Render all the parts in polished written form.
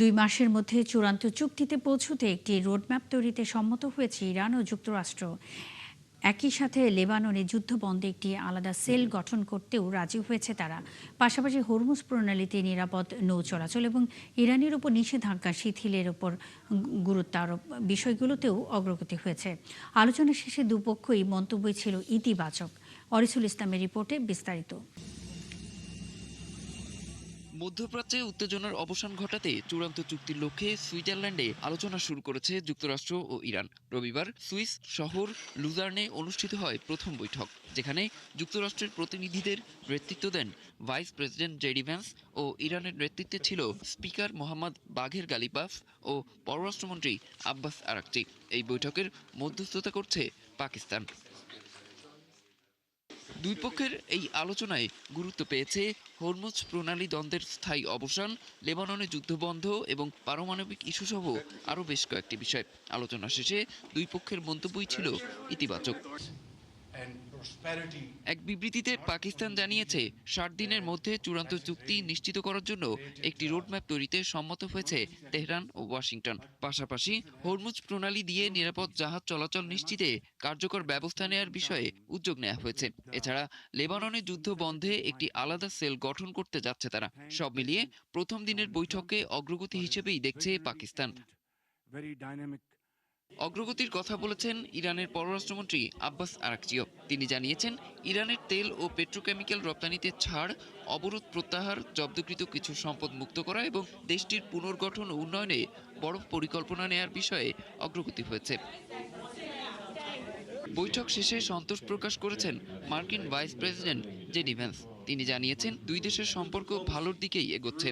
2 মাসের মধ্যে চূড়ান্ত চুক্তিতে পৌঁছতে একটি রোডম্যাপ তৈরিতে সম্মত হয়েছে ইরান ও যুক্তরাষ্ট্র। একই সাথে লেবাননে যুদ্ধবন্ধে একটি আলাদা সেল গঠন করতেও রাজি হয়েছে তারা। পাশাপাশি হরমুজ প্রণালীতে নিরাপদ নৌ চলাচল এবং ইরানের উপর নিষেধাজ্ঞা শিথিলের উপর গুরুত্ব আরোপ বিষয়গুলোতেও অগ্রগতি হয়েছে। আলোচনা শেষে দুপক্ষই মন্তব্যই ছিল ইতিবাচক। অরিসুল ইসলামের রিপোর্টে বিস্তারিত। মধ্যপ্রাচ্যে উত্তেজনার অবসান ঘটাতে চূড়ান্ত চুক্তির লক্ষ্যে সুইজারল্যান্ডে আলোচনা শুরু করেছে যুক্তরাষ্ট্র ও ইরান। রবিবার সুইস শহর লুজার্নে অনুষ্ঠিত হয় প্রথম বৈঠক, যেখানে যুক্তরাষ্ট্রের প্রতিনিধিদের নেতৃত্ব দেন ভাইস প্রেসিডেন্ট জেডি ভ্যান্স ও ইরানের নেতৃত্বে ছিল স্পিকার মোহাম্মদ বাঘের গালিবাফ ও পররাষ্ট্রমন্ত্রী আব্বাস আরাকচি। এই বৈঠকের মধ্যস্থতা করছে পাকিস্তান। দুই পক্ষের এই আলোচনায় গুরুত্ব পেয়েছে হরমুজ প্রণালী দ্বন্দ্বের স্থায়ী অবসান, লেবাননে যুদ্ধবন্ধ এবং পারমাণবিক ইস্যুসহ আরও বেশ কয়েকটি বিষয়। আলোচনা শেষে দুই পক্ষের মন্তব্যই ছিল ইতিবাচক। এক বিবৃতিতে পাকিস্তান জানিয়েছে 60 দিনের মধ্যে চূড়ান্ত চুক্তি নিশ্চিত করার জন্য একটি রোডম্যাপ তৈরিতে সম্মত হয়েছে তেহরান ও ওয়াশিংটন। পাশাপাশি হরমুজ প্রণালী দিয়ে নিরাপদ জাহাজ চলাচল নিশ্চিতে কার্যকর ব্যবস্থা নেওয়ার বিষয়ে উদ্যোগ নেওয়া হয়েছে। এছাড়া লেবাননে যুদ্ধ বন্ধে একটি আলাদা সেল গঠন করতে যাচ্ছে তারা। সব মিলিয়ে প্রথম দিনের বৈঠকে অগ্রগতি হিসেবেই দেখছে পাকিস্তান। অগ্রগতির কথা বলেছেন ইরানের পররাষ্ট্রমন্ত্রী আব্বাস আরাকচিও। তিনি জানিয়েছেন, ইরানের তেল ও পেট্রোকেমিক্যাল রপ্তানিতে ছাড়, অবরোধ প্রত্যাহার, জব্দকৃত কিছু সম্পদ মুক্ত করা এবং দেশটির পুনর্গঠন ও উন্নয়নে বড় পরিকল্পনা নেয়ার বিষয়ে অগ্রগতি হয়েছে। বৈঠক শেষে সন্তোষ প্রকাশ করেছেন মার্কিন ভাইস প্রেসিডেন্ট জেডি ভ্যান্স। তিনি জানিয়েছেন, দুই দেশের সম্পর্ক ভালোর দিকেই এগোচ্ছে।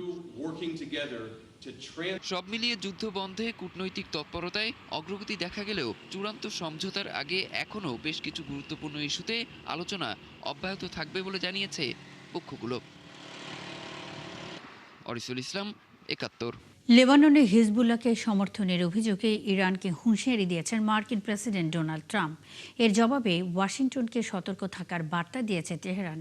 সব মিলিয়ে যুদ্ধ বন্ধে কূটনৈতিক তৎপরতায় অগ্রগতি দেখা গেলেও চূড়ান্ত সমঝোতার আগে এখনও বেশ কিছু গুরুত্বপূর্ণ ইস্যুতে আলোচনা অব্যাহত থাকবে বলে জানিয়েছে পক্ষগুলো। অরিসুল ইসলাম, ৭১। লেবাননে হিজবুল্লাহকে সমর্থনের অভিযোগে ইরানকে হুঁশিয়ারি দিয়েছেন মার্কিন প্রেসিডেন্ট ডোনাল্ড ট্রাম্প। এর জবাবে ওয়াশিংটনকে সতর্ক থাকার বার্তা দিয়েছে তেহরান।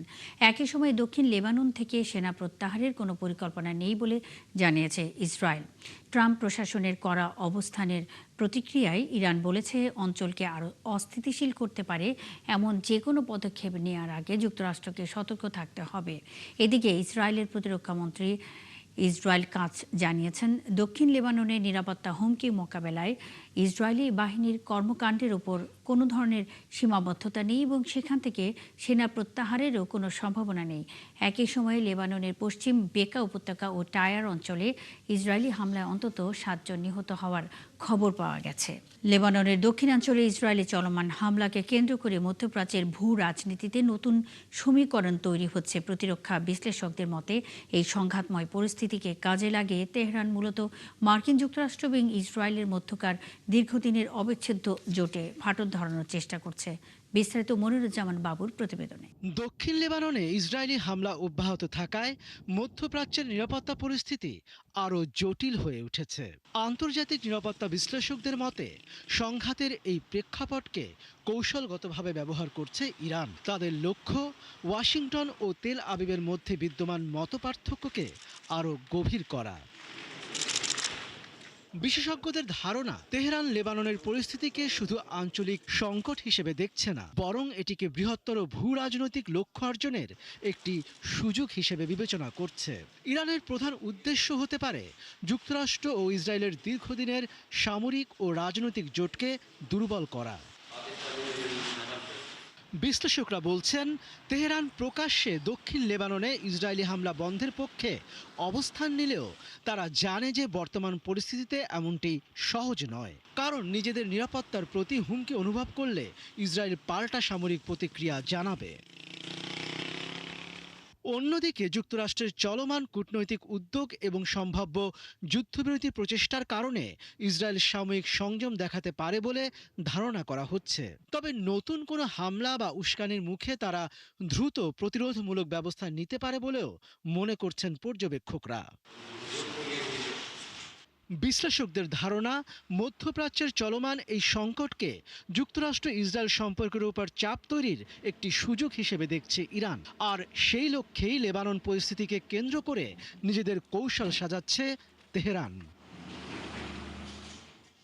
একই সময় দক্ষিণ লেবানন থেকে সেনা প্রত্যাহারের কোনো পরিকল্পনা নেই বলে জানিয়েছে ইসরায়েল। ট্রাম্প প্রশাসনের কড়া অবস্থানের প্রতিক্রিয়ায় ইরান বলেছে, অঞ্চলকে আরও অস্থিতিশীল করতে পারে এমন যে কোনো পদক্ষেপ নেওয়ার আগে যুক্তরাষ্ট্রকে সতর্ক থাকতে হবে। এদিকে ইসরায়েলের প্রতিরক্ষামন্ত্রী ইসরায়েল কাজ জানিয়েছেন, দক্ষিণ লেবাননের নিরাপত্তা হুমকি মোকাবেলায় ইসরায়েলি বাহিনীর কর্মকাণ্ডের উপর কোনো ধরনের সীমাবদ্ধতা নেই এবং সেখান থেকে সেনা প্রত্যাহারেরও কোনো সম্ভাবনা নেই। একই সময়ে লেবাননের পশ্চিম বেকা উপত্যকা ও টায়ার অঞ্চলে ইসরায়েলি হামলায় অন্তত 7 জন নিহত হওয়ার খবর পাওয়া গেছে। লেবাননের দক্ষিণাঞ্চলে ইসরায়েলি চলমান হামলাকে কেন্দ্র করে মধ্যপ্রাচ্যের ভূ রাজনীতিতে নতুন সমীকরণ তৈরি হচ্ছে। প্রতিরক্ষা বিশ্লেষকদের মতে, এই সংঘাতময় পরিস্থিতিকে কাজে লাগিয়ে তেহরান মূলত মার্কিন যুক্তরাষ্ট্র এবং ইসরায়েলের মধ্যকার দীর্ঘদিনের অবিচ্ছেদ্য জোটে ফাটল ধরানোর চেষ্টা করছে। বিস্তারিত মনিরুজ্জামান বাবুর প্রতিবেদনে। দক্ষিণ লেবাননে ইসরায়েলি হামলা অব্যাহত থাকায় মধ্যপ্রাচ্যের নিরাপত্তা পরিস্থিতি আরও জটিল হয়ে উঠেছে। আন্তর্জাতিক নিরাপত্তা বিশ্লেষকদের মতে, সংঘাতের এই প্রেক্ষাপটকে কৌশলগতভাবে ব্যবহার করছে ইরান। তাদের লক্ষ্য ওয়াশিংটন ও তেল আবিবের মধ্যে বিদ্যমান মতপার্থক্যকে আরও গভীর করা। বিশেষজ্ঞদের ধারণা, তেহরান লেবাননের পরিস্থিতিকে শুধু আঞ্চলিক সংকট হিসেবে দেখছে না, বরং এটিকে বৃহত্তর ভূ রাজনৈতিক লক্ষ্য অর্জনের একটি সুযোগ হিসেবে বিবেচনা করছে। ইরানের প্রধান উদ্দেশ্য হতে পারে যুক্তরাষ্ট্র ও ইসরায়েলের দীর্ঘদিনের সামরিক ও রাজনৈতিক জোটকে দুর্বল করা। বিশ্লেষকরা বলছেন, তেহরান প্রকাশ্যে দক্ষিণ লেবাননে ইসরায়েলি হামলা বন্ধের পক্ষে অবস্থান নিলেও তারা জানে যে বর্তমান পরিস্থিতিতে এমনটি সহজ নয়। কারণ নিজেদের নিরাপত্তার প্রতি হুমকি অনুভব করলে ইসরায়েল পাল্টা সামরিক প্রতিক্রিয়া জানাবে। অন্যদিকে যুক্তরাষ্ট্রের চলমান কূটনৈতিক উদ্যোগ এবং সম্ভাব্য যুদ্ধবিরতি প্রচেষ্টার কারণে ইসরায়েল সাময়িক সংযম দেখাতে পারে বলে ধারণা করা হচ্ছে। তবে নতুন কোনো হামলা বা উস্কানির মুখে তারা দ্রুত প্রতিরোধমূলক ব্যবস্থা নিতে পারে বলেও মনে করছেন পর্যবেক্ষকরা। বিশ্লেষকদের ধারণা, মধ্যপ্রাচ্যের চলমান এই সংকটকে যুক্তরাষ্ট্র ইসরায়েল সম্পর্কের উপর চাপ তৈরির একটি সুযোগ হিসেবে দেখছে ইরান। আর সেই লক্ষ্যেই লেবানন পরিস্থিতিকে কেন্দ্র করে নিজেদের কৌশল সাজাচ্ছে তেহরান।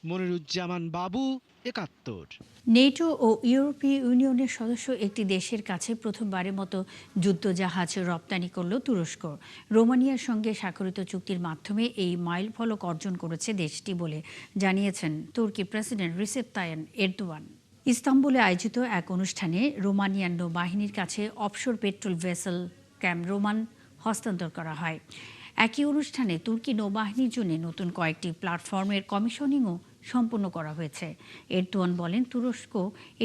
মনিরুজ্জামান বাবু, ৭১। নেটো ও ইউরোপীয় ইউনিয়নের সদস্য একটি দেশের কাছে প্রথমবারের মতো যুদ্ধজাহাজ রপ্তানি করল তুরস্ক। রোমানিয়ার সঙ্গে স্বাক্ষরিত চুক্তির মাধ্যমে এই মাইলফলক অর্জন করেছে দেশটি বলে জানিয়েছেন তুর্কি প্রেসিডেন্ট রিসেপ তাইয়েপ এরদোয়ান। ইস্তাম্বুলে আয়োজিত এক অনুষ্ঠানে রোমানিয়ান নৌবাহিনীর কাছে অফশোর পেট্রোল ভেসেল ক্যাম রোমান হস্তান্তর করা হয়। একই অনুষ্ঠানে তুর্কি নৌবাহিনীর জন্য নতুন কয়েকটি প্ল্যাটফর্মের কমিশনিংও সম্পন্ন করা হয়েছে। এরদোয়ান বলেন, তুরস্ক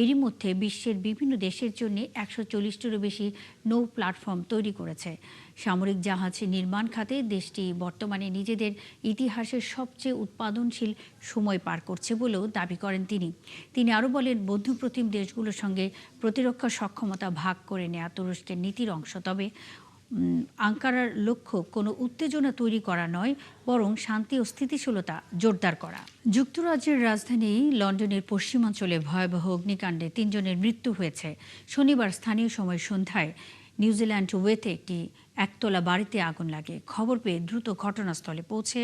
এরই মধ্যে বিশ্বের বিভিন্ন দেশের জন্য ১৪০টিরও বেশি নৌ প্ল্যাটফর্ম তৈরি করেছে। সামরিক জাহাজ নির্মাণ খাতে দেশটি বর্তমানে নিজেদের ইতিহাসের সবচেয়ে উৎপাদনশীল সময় পার করছে বলেও দাবি করেন তিনি আরও বলেন, বন্ধুপ্রতিম দেশগুলোর সঙ্গে প্রতিরক্ষা সক্ষমতা ভাগ করে নেওয়া তুরস্কের নীতির অংশ। তবে আঙ্কারার লক্ষ্য কোনো উত্তেজনা তৈরি করা নয়, বরং শান্তি ও স্থিতিশীলতা জোরদার করা। যুক্তরাজ্যের রাজধানী লন্ডনের পশ্চিমাঞ্চলে ভয়াবহ অগ্নিকাণ্ডে ৩ জনের মৃত্যু হয়েছে। শনিবার স্থানীয় সময় সন্ধ্যায় নিউজিল্যান্ড ওয়েতে একটি একতলা বাড়িতে আগুন লাগে। খবর পেয়ে দ্রুত ঘটনাস্থলে পৌঁছে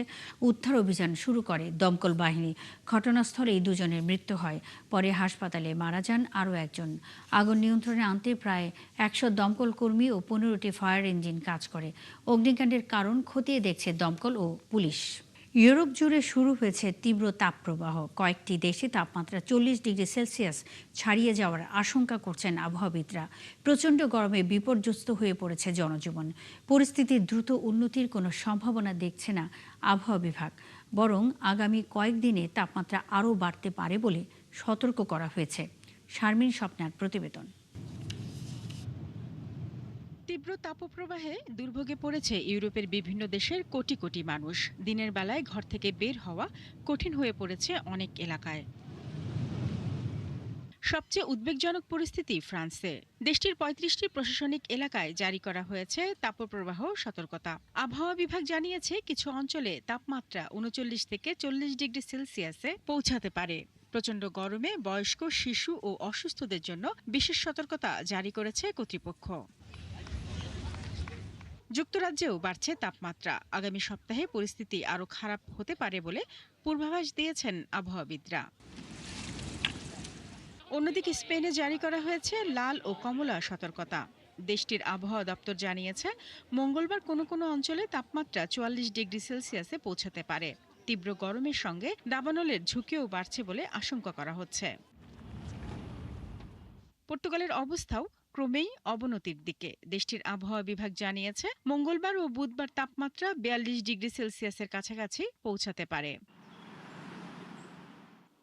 উদ্ধার অভিযান শুরু করে দমকল বাহিনী। ঘটনাস্থলেই 2 জনের মৃত্যু হয়। পরে হাসপাতালে মারা যান আরও একজন। আগুন নিয়ন্ত্রণে আনতে প্রায় ১০০ দমকল কর্মী ও 15টি ফায়ার ইঞ্জিন কাজ করে। অগ্নিকাণ্ডের কারণ খতিয়ে দেখছে দমকল ও পুলিশ। ইউরোপ জুড়ে শুরু হয়েছে তীব্র তাপপ্রবাহ। কয়েকটি দেশে তাপমাত্রা 40 ডিগ্রি সেলসিয়াস ছাড়িয়ে যাওয়ার আশঙ্কা করছেন আবহাওয়াবিদরা। প্রচণ্ড গরমে বিপর্যস্ত হয়ে পড়েছে জনজীবন। পরিস্থিতির দ্রুত উন্নতির কোনো সম্ভাবনা দেখছে না আবহাওয়া বিভাগ, বরং আগামী কয়েকদিনে তাপমাত্রা আরও বাড়তে পারে বলে সতর্ক করা হয়েছে। শারমিন স্বপ্নার প্রতিবেদন। তীব্র তাপপ্রবাহে দুর্ভোগে পড়েছে ইউরোপের বিভিন্ন দেশের কোটি কোটি মানুষ। দিনের বেলায় ঘর থেকে বের হওয়া কঠিন হয়ে পড়েছে অনেক এলাকায়। সবচেয়ে উদ্বেগজনক পরিস্থিতি ফ্রান্সে। দেশটির ৩৫টি প্রশাসনিক এলাকায় জারি করা হয়েছে তাপপ্রবাহ সতর্কতা। আবহাওয়া বিভাগ জানিয়েছে, কিছু অঞ্চলে তাপমাত্রা ৩৯ থেকে ৪০ ডিগ্রি সেলসিয়াসে পৌঁছাতে পারে। প্রচণ্ড গরমে বয়স্ক, শিশু ও অসুস্থদের জন্য বিশেষ সতর্কতা জারি করেছে কর্তৃপক্ষ। যুক্তরাজ্যেও বাড়ছে তাপমাত্রা। আগামী সপ্তাহে পরিস্থিতি আরও খারাপ হতে পারে বলে পূর্বাভাস দিয়েছেন আবহাওয়াবিদরা। অন্যদিকে স্পেনে জারি করা হয়েছে লাল ও কমলা সতর্কতা। দেশটির আবহাওয়া দপ্তর জানিয়েছে, মঙ্গলবার কোনো কোনো অঞ্চলে তাপমাত্রা ৪৪ ডিগ্রি সেলসিয়াসে পৌঁছাতে পারে। তীব্র গরমের সঙ্গে দাবানলের ঝুঁকিও বাড়ছে বলে আশঙ্কা করা হচ্ছে। পর্তুগালের অবস্থাও ক্রমেই অবনতির দিকে। দেশটির আবহাওয়া বিভাগ জানিয়েছে, মঙ্গলবার ও বুধবার তাপমাত্রা ৪২ ডিগ্রি সেলসিয়াসের কাছাকাছি পৌঁছাতে পারে।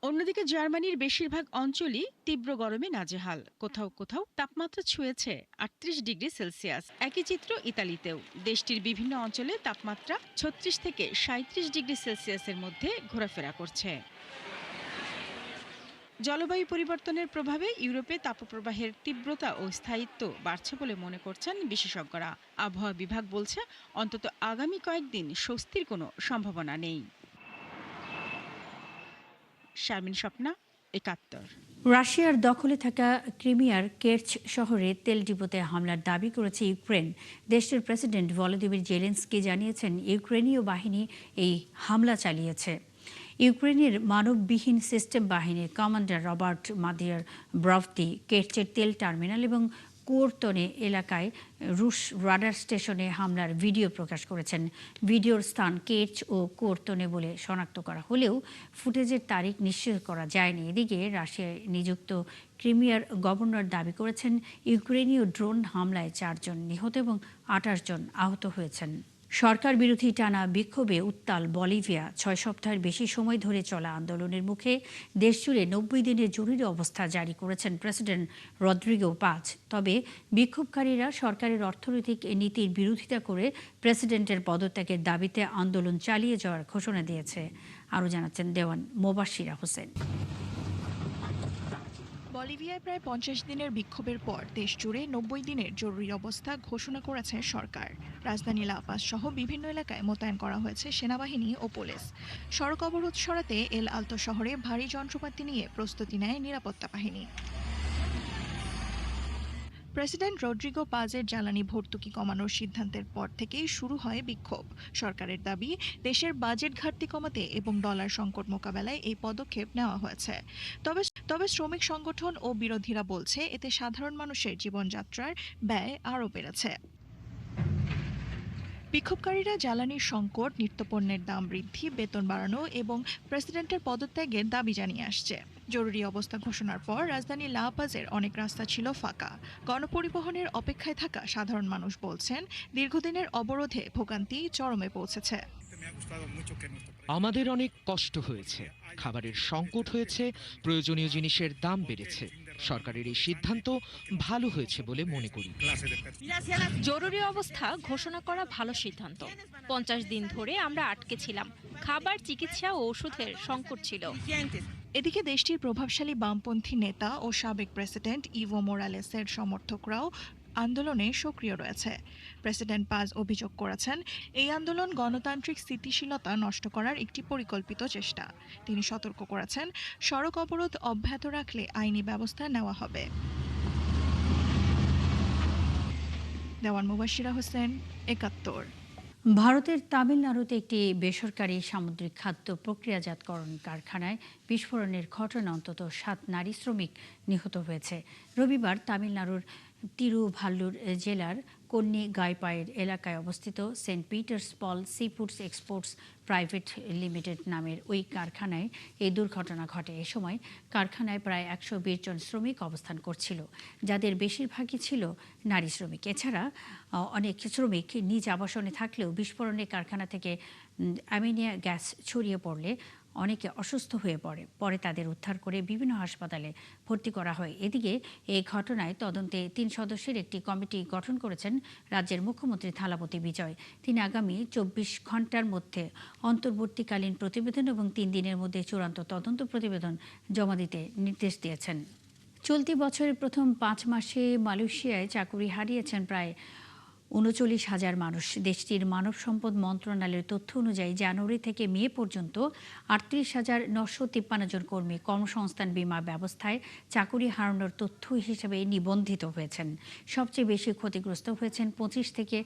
অন্যদিকে জার্মানির বেশিরভাগ অঞ্চলই তীব্র গরমে নাজেহাল। কোথাও কোথাও তাপমাত্রা ছুঁয়েছে ৩৮ ডিগ্রি সেলসিয়াস। একই চিত্র ইতালিতেও। দেশটির বিভিন্ন অঞ্চলে তাপমাত্রা ৩৬ থেকে ৩৭ ডিগ্রি সেলসিয়াসের মধ্যে ঘোরাফেরা করছে। জলবায়ু পরিবর্তনের প্রভাবে ইউরোপে তাপপ্রবাহের তীব্রতা ও স্থায়িত্ব বাড়ছে বলে মনে করছেন বিশেষজ্ঞরা। আবহাওয়া বিভাগ বলছে, অন্তত আগামী কয়েকদিন স্বস্তির কোনো সম্ভাবনা নেই। শারমিন স্বপ্না, ৭১। রাশিয়ার দখলে থাকা ক্রিমিয়ার কের্চ শহরে তেল ডিপোতে হামলার দাবি করেছে ইউক্রেন। দেশটির প্রেসিডেন্ট ভলোদিমির জেলেনস্কি জানিয়েছেন, ইউক্রেনীয় বাহিনী এই হামলা চালিয়েছে। ইউক্রেনের মানববিহীন সিস্টেম বাহিনীর কমান্ডার রবার্ট মাদিয়ার ব্রভতি কের্চের তেল টার্মিনাল এবং কোরতনে এলাকায় রুশ রাডার স্টেশনে হামলার ভিডিও প্রকাশ করেছেন। ভিডিওর স্থান কের্চ ও কোরতনে বলে শনাক্ত করা হলেও ফুটেজের তারিখ নিশ্চিত করা যায়নি। এদিকে রাশিয়ায় নিযুক্ত ক্রিমিয়ার গভর্নর দাবি করেছেন, ইউক্রেনীয় ড্রোন হামলায় ৪ জন নিহত এবং ২৮ জন আহত হয়েছেন। সরকার বিরোধী টানা বিক্ষোভে উত্তাল বলিভিয়া। ৬ সপ্তাহের বেশি সময় ধরে চলা আন্দোলনের মুখে দেশজুড়ে ৯০ দিনের জরুরি অবস্থা জারি করেছেন প্রেসিডেন্ট রদ্রিগো পাজ। তবে বিক্ষোভকারীরা সরকারের অর্থনৈতিক নীতির বিরোধিতা করে প্রেসিডেন্টের পদত্যাগের দাবিতে আন্দোলন চালিয়ে যাওয়ার ঘোষণা দিয়েছে। আরও জানাচ্ছেন দেওয়ান মোবাশ্বিরা হোসেন। বলিভিয়ায় প্রায় ৫০ দিনের বিক্ষোভের পর দেশজুড়ে ৯০ দিনের জরুরি অবস্থা ঘোষণা করেছে সরকার। রাজধানী লা পাজ সহ বিভিন্ন এলাকায় মোতায়েন করা হয়েছে সেনাবাহিনী ও পুলিশ। সড়ক অবরোধ সরাতে এল আলতো শহরে ভারী যন্ত্রপাতি নিয়ে প্রস্তুতি নেয় নিরাপত্তা বাহিনী। প্রেসিডেন্ট রদ্রিগো পাজের জ্বালানি ভর্তুকি কমানোর সিদ্ধান্তের পর থেকেই শুরু হয় বিক্ষোভ। সরকারের দাবি, দেশের বাজেট ঘাটতি কমাতে এবং ডলার সংকট মোকাবেলায় এই পদক্ষেপ নেওয়া হয়েছে। তবে তবে শ্রমিক সংগঠন ও বিরোধীরা বলছে, এতে সাধারণ মানুষের জীবনযাত্রার ব্যয় আরও বেড়েছে। বিক্ষোভকারীরা জ্বালানির সংকট, নিত্যপণ্যের দাম বৃদ্ধি, বেতন বাড়ানো এবং প্রেসিডেন্টের পদত্যাগের দাবি জানিয়ে আসছে। জরুরি অবস্থা ঘোষণার পর রাজধানী লা পাজের অনেক রাস্তা ছিল ফাঁকা। গণপরিবহনের অপেক্ষায় থাকা সাধারণ মানুষ বলছেন, দীর্ঘদিনের অবরোধে ভোগান্তি চরমে পৌঁছেছে। আমাদের অনেক কষ্ট হয়েছে, খাবারের সংকট হয়েছে, প্রয়োজনীয় জিনিসের দাম বেড়েছে। সরকারের এই সিদ্ধান্ত ভালো হয়েছে বলে মনে করি। জরুরি অবস্থা ঘোষণা করা ভালো সিদ্ধান্ত। 50 দিন ধরে আমরা আটকে ছিলাম, খাবার, চিকিৎসা ও ওষুধের সংকট ছিল। এদিকে দেশটির প্রভাবশালী বামপন্থী নেতা ও সাবেক প্রেসিডেন্ট ইভো মোরালেসের সমর্থকরাও আন্দোলনে সক্রিয় রয়েছে। প্রেসিডেন্ট পাজ অভিযোগ করেছেন, এই আন্দোলন গণতান্ত্রিক স্থিতিশীলতা নষ্ট করার একটি পরিকল্পিত চেষ্টা। তিনি সতর্ক করেছেন, সড়ক অবরোধ অব্যাহত রাখলে আইনি ব্যবস্থা নেওয়া হবে। দেওয়ান মুবাশিরা হোসেন, ৭১। ভারতের তামিলনাড়ুতে একটি বেসরকারি সামুদ্রিক খাদ্য প্রক্রিয়াজাতকরণ কারখানায় বিস্ফোরণের ঘটনা অন্তত 7 নারী শ্রমিক নিহত হয়েছে। রবিবার তামিলনাড়ুর তিরুভাল্লুর জেলার কন্নি গাইপায়ের এলাকায় অবস্থিত Saint Peter's Paul sea foods exports private limited নামের ওই কারখানায় এই দুর্ঘটনা ঘটে। এ সময় কারখানায় প্রায় 120 জন শ্রমিক অবস্থান করছিল, যাদের বেশিরভাগই ছিল নারী শ্রমিক। এছাড়া অনেক শ্রমিক নিজ আবাসনে থাকলেও বিস্ফোরণে কারখানা থেকে অ্যামোনিয়া গ্যাস ছড়িয়ে পড়লে অনেকে অসুস্থ হয়ে পড়ে। পরে তাদের উদ্ধার করে বিভিন্ন হাসপাতালে ভর্তি করা হয়। এদিকে এই ঘটনায় তদন্তে 3 সদস্যের একটি কমিটি গঠন করেছেন রাজ্যের মুখ্যমন্ত্রী থালাপতি বিজয়। তিনি আগামী 24 ঘন্টার মধ্যে অন্তর্বর্তীকালীন প্রতিবেদন এবং 3 দিনের মধ্যে চূড়ান্ত তদন্ত প্রতিবেদন জমা দিতে নির্দেশ দিয়েছেন। চলতি বছরের প্রথম 5 মাসে মালয়েশিয়ায় চাকুরি হারিয়েছেন প্রায় ৩৯,০০০ মানুষ। দেশটির মানব সম্পদ মন্ত্রণালয়ের তথ্য অনুযায়ী জানুয়ারি থেকে মে পর্যন্ত ৩৮,৯৫৩ জন কর্মী কর্মসংস্থান বীমা ব্যবস্থায় চাকুরি হারানোর তথ্য হিসেবে নিবন্ধিত হয়েছেন। সবচেয়ে বেশি ক্ষতিগ্রস্ত হয়েছেন 25 থেকে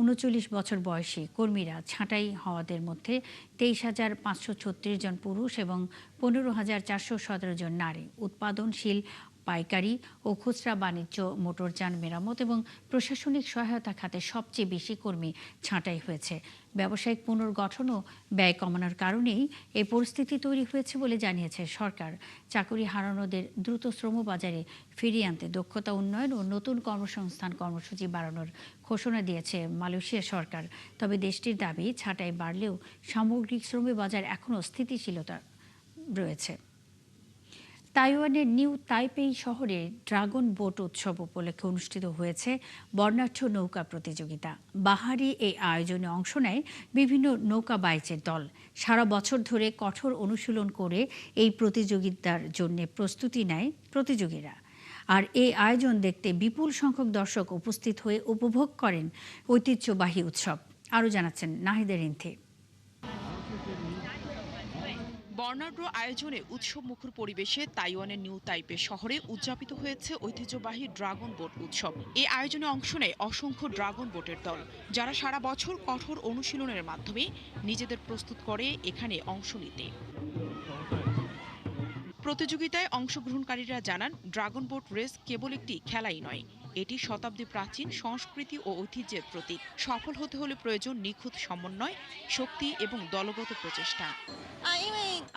39 বছর বয়সী কর্মীরা। ছাঁটাই হওয়াদের মধ্যে 23,৫৩৬ জন পুরুষ এবং 15,৪১৭ জন নারী। উৎপাদনশীল পাইকারি ও খুচরা বাণিজ্য, মোটরযান মেরামত এবং প্রশাসনিক সহায়তা খাতে সবচেয়ে বেশি কর্মী ছাঁটাই হয়েছে। ব্যবসায়িক পুনর্গঠন ও ব্যয় কমানোর কারণেই এই পরিস্থিতি তৈরি হয়েছে বলে জানিয়েছে সরকার। চাকরি হারানোদের দ্রুত শ্রমবাজারে ফিরিয়ে আনতে দক্ষতা উন্নয়ন ও নতুন কর্মসংস্থান কর্মসূচি বাড়ানোর ঘোষণা দিয়েছে মালয়েশিয়া সরকার। তবে দেশটির দাবি, ছাঁটাই বাড়লেও সামগ্রিক শ্রম বাজার এখনও স্থিতিশীলতা রয়েছে। তাইওয়ানের নিউ তাইপেই শহরে ড্রাগন বোট উৎসব উপলক্ষে অনুষ্ঠিত হয়েছে বর্ণাঢ্য নৌকা প্রতিযোগিতা। বাহারি এই আয়োজনে অংশ নেয় বিভিন্ন নৌকা বাইচের দল। সারা বছর ধরে কঠোর অনুশীলন করে এই প্রতিযোগিতার জন্য প্রস্তুতি নেয় প্রতিযোগীরা। আর এই আয়োজন দেখতে বিপুল সংখ্যক দর্শক উপস্থিত হয়ে উপভোগ করেন ঐতিহ্যবাহী উৎসব। আরও জানাচ্ছেন নাহিদের ইন্থি। বর্ণাঢ্য আয়োজনে উৎসব মুখর পরিবেশে তাইওয়ানের নিউ তাইপে শহরে উদযাপিত হয়েছে ঐতিহ্যবাহী ড্রাগন বোট উৎসব। এই আয়োজনে অংশ নেয় অসংখ্য ড্রাগন বোটের দল, যারা সারা বছর কঠোর অনুশীলনের মাধ্যমে নিজেদের প্রস্তুত করে এখানে অংশ নিতে। প্রতিযোগিতায় অংশগ্রহণকারীরা জানান, ড্রাগন বোট রেস কেবল একটি খেলাই নয়, এটি শতাব্দী প্রাচীন সংস্কৃতি ও ঐতিহ্যের প্রতীক। সফল হতে হলে প্রয়োজন নিখুঁত সমন্বয়, শক্তি এবং দলগত প্রচেষ্টা।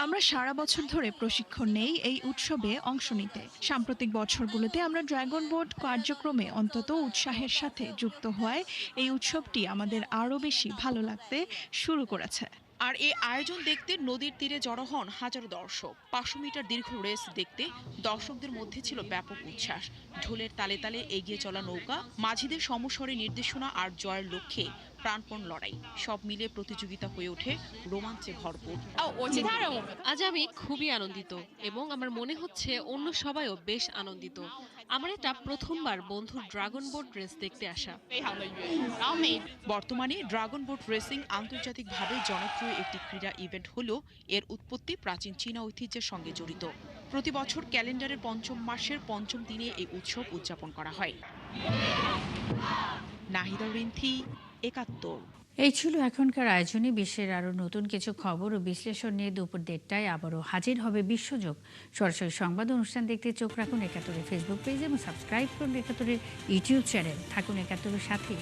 আমরা সারা বছর ধরে প্রশিক্ষণ নেই এই উৎসবে অংশ নিতে। সাম্প্রতিক বছরগুলোতে আমরা ড্রাগন বোট কার্যক্রমে অন্তত উৎসাহের সাথে যুক্ত হওয়ায় এই উৎসবটি আমাদের আরও বেশি ভালো লাগতে শুরু করেছে। আর এই আয়োজন দেখতে নদীর তীরে জড়ো হন হাজারো দর্শক। 500 মিটার দীর্ঘ রেস দেখতে দর্শকদের মধ্যে ছিল ব্যাপক উচ্ছ্বাস। ঢোলের তালে তালে এগিয়ে চলা নৌকা, মাঝিদের সমস্বরে নির্দেশনা আর জয়ের লক্ষ্যে প্রাণপণ লড়াই, সব মিলে প্রতিযোগিতা হয়ে ওঠে রোমাঞ্চে ভরপুর। আজ আমি খুবই আনন্দিত এবং আমার মনে হচ্ছে অন্য সবাইও বেশ আনন্দিত। আমার এটা প্রথমবার বন্ধুর ড্রাগন বোট রেস দেখতে আসা। বর্তমানে ড্রাগন বোট রেসিং আন্তর্জাতিকভাবে জনপ্রিয় একটি ক্রীড়া ইভেন্ট হলেও এর উৎপত্তি প্রাচীন চীনা ঐতিহ্যের সঙ্গে জড়িত। প্রতি বছর ক্যালেন্ডারের পঞ্চম মাসের পঞ্চম দিনে এই উৎসব উদযাপন করা হয়। নাহিদা রিন্থি, ৭১। এই ছিল এখনকার আয়োজনে। বিশ্বের আরও নতুন কিছু খবর ও বিশ্লেষণ নিয়ে দুপুর ১:৩০টায় আবারও হাজির হবে বিশ্বযোগ। সরাসরি সংবাদ অনুষ্ঠান দেখতে চোখ রাখুন ৭১-এর ফেসবুক পেজ এবং সাবস্ক্রাইব করুন ৭১-এর ইউটিউব চ্যানেল। থাকুন ৭১-এর সাথে।